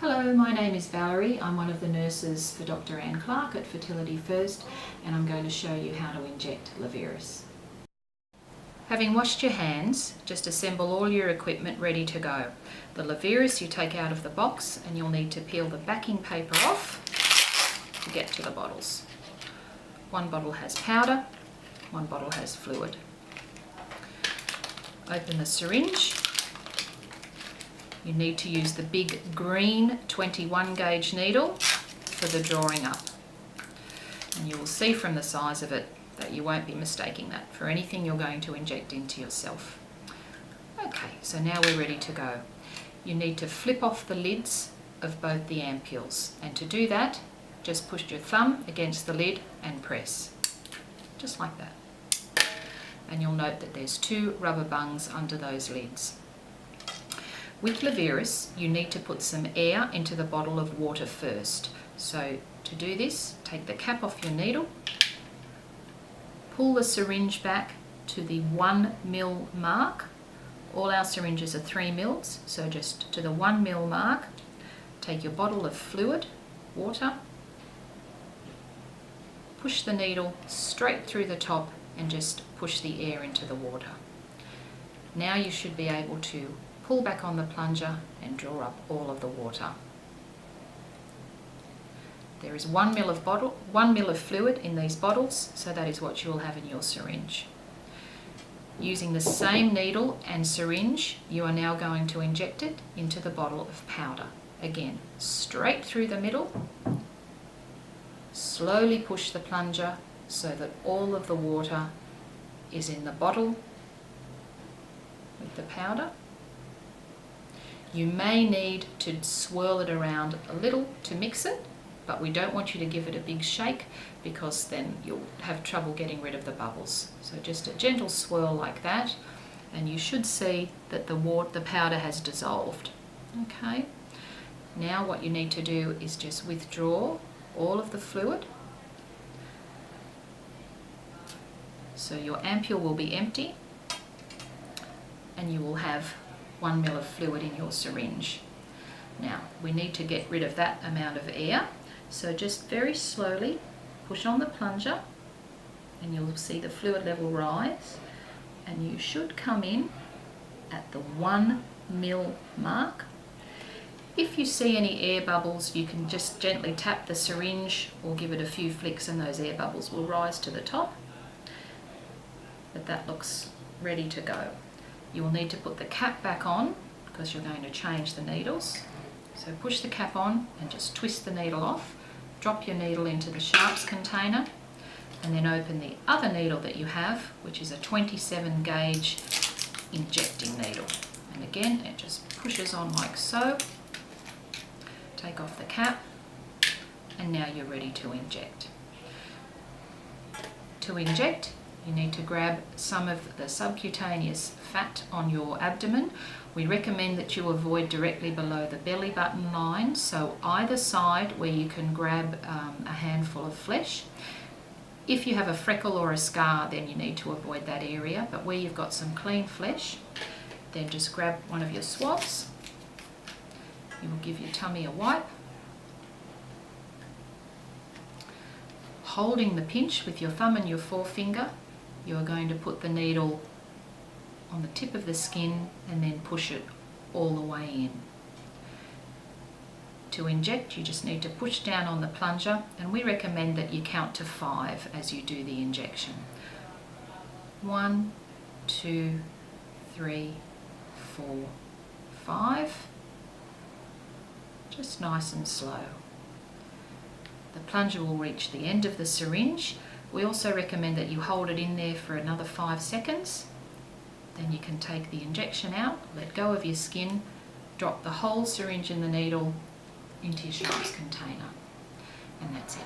Hello, my name is Valerie. I'm one of the nurses for Dr. Anne Clark at Fertility First, and I'm going to show you how to inject Luveris. Having washed your hands, just assemble all your equipment ready to go. The Luveris you take out of the box, and you'll need to peel the backing paper off to get to the bottles. One bottle has powder, one bottle has fluid. Open the syringe. You need to use the big green 21 gauge needle for the drawing up. And you will see from the size of it that you won't be mistaking that for anything you're going to inject into yourself. Okay, so now we're ready to go. You need to flip off the lids of both the ampules, and to do that, just push your thumb against the lid and press, just like that. And you'll note that there's two rubber bungs under those lids. With Luveris, you need to put some air into the bottle of water first. So to do this, take the cap off your needle, pull the syringe back to the 1 ml mark. All our syringes are 3 mils, so just to the 1 ml mark, take your bottle of fluid, water, push the needle straight through the top and just push the air into the water. Now you should be able to pull back on the plunger and draw up all of the water. There is 1 ml of fluid in these bottles, so that is what you will have in your syringe. Using the same needle and syringe, you are now going to inject it into the bottle of powder. Again, straight through the middle. Slowly push the plunger so that all of the water is in the bottle with the powder. You may need to swirl it around a little to mix it, but we don't want you to give it a big shake because then you'll have trouble getting rid of the bubbles. So just a gentle swirl like that, and you should see that the powder has dissolved. Okay. Now what you need to do is just withdraw all of the fluid. So your ampule will be empty, and you will have 1 ml of fluid in your syringe. Now we need to get rid of that amount of air, so just very slowly push on the plunger and you'll see the fluid level rise, and you should come in at the 1 ml mark. If you see any air bubbles, you can just gently tap the syringe or give it a few flicks and those air bubbles will rise to the top. But that looks ready to go. You will need to put the cap back on because you're going to change the needles. So push the cap on and just twist the needle off. Drop your needle into the sharps container and then open the other needle that you have, which is a 27 gauge injecting needle. And again, it just pushes on like so. Take off the cap, and now you're ready to inject. To inject, you need to grab some of the subcutaneous fat on your abdomen. We recommend that you avoid directly below the belly button line, so either side where you can grab a handful of flesh. If you have a freckle or a scar, then you need to avoid that area, but where you've got some clean flesh, then just grab one of your swabs. You will give your tummy a wipe. Holding the pinch with your thumb and your forefinger, you are going to put the needle on the tip of the skin and then push it all the way in. To inject, you just need to push down on the plunger, and we recommend that you count to 5 as you do the injection. 1, 2, 3, 4, 5. Just nice and slow. The plunger will reach the end of the syringe. We also recommend that you hold it in there for another 5 seconds. Then you can take the injection out, let go of your skin, drop the whole syringe and the needle into your sharps container, and that's it.